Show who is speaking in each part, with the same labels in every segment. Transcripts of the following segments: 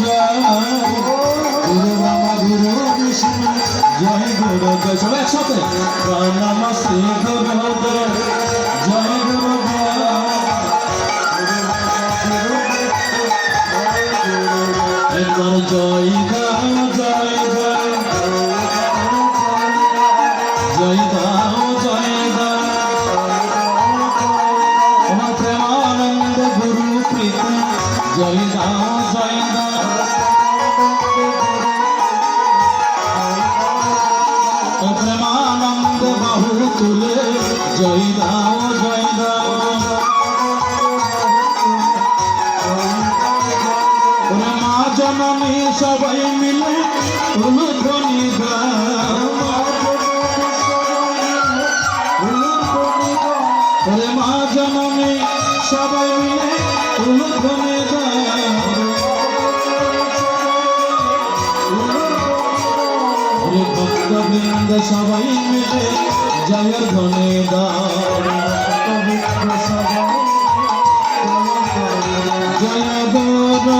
Speaker 1: জয় গুরু ব্রহ্মা গুরু বিষ্ণু জয় গুরু জয় সবাই একসাথে নমস্তে গুরুদেব জয় গুরুদেব একবার জয় দাও জয় জয় জয় দাও জয় দাও আমার প্রেমানন্দ গুরু প্রীতি জয় দাও জয় দাও প্রেমানন্দ বাহু তুলে জয় দাও জয় দাও মা জননী সবাই মিলে উলুধ্বনি গাও মা জননী সবাই মিলে উলুধ্বনি গাও ভক্তবৃন্দ সবাই মিলে জয় ধ্বনি দাও জয় গুরু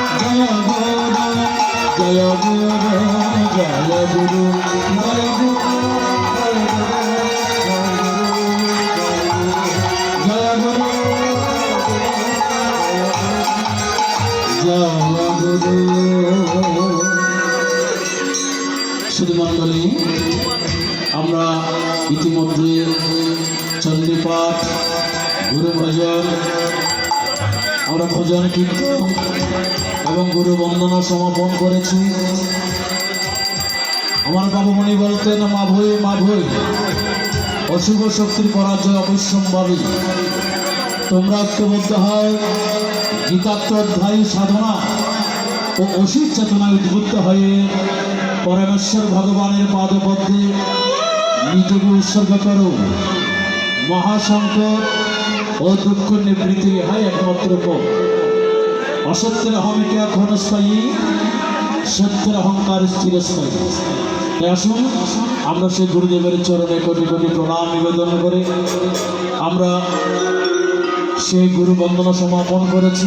Speaker 1: জয় গুরু জয় গুরু জয় গুরু জয় গুরু জয় গুরু জয় গুরু। শ্রীমণ্ডলী আমরা ইতিমধ্যে চণ্ডীপাঠ গুরু ভজন আমরা ভজন কীর্তন এবং গুরু বন্দনা সমাপন করেছি। আমার বাবুমণি বলতেন মা ভই অশুভ শক্তির পরাজয় অবশ্যম্ভাবী। তোমরা ঐক্যবদ্ধ হয় গীতার্থ অধ্যায়ী সাধনা ও অসিত চেতনায় উদ্বুদ্ধ হয়ে পরমেশ্বর ভগবানের পাদপদ্মে নিজেকে উৎসর্গ করো। মহাসংকট ও দুঃখ নিবৃত্তি হয় একমাত্র পথ। অসত্যের অহমিকা ক্ষণস্থায়ী, সত্যের অহংকার স্থিরস্থায়ী। আসুন আমরা সেই গুরুদেবের চরণে কোটি কোটি প্রণাম নিবেদন করে আমরা সেই গুরু বন্দনা সমাপন করেছি।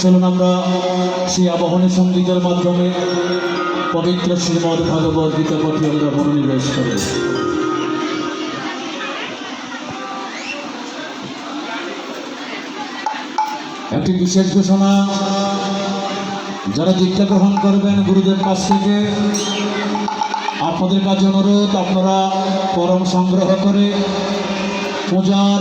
Speaker 1: চলুন আমরা সেই আবাহনী সঙ্গীতের মাধ্যমে পবিত্র শ্রীমদ ভাগবত গীতা পাঠে আমরা মনোনিবেশ করি। একটি বিশেষ ঘোষণা, যারা দীক্ষা গ্রহণ করবেন গুরুদেব কাছ থেকে আপনাদের কাছে অনুরোধ, আপনারা পরম সংগ্রহ করে পূজার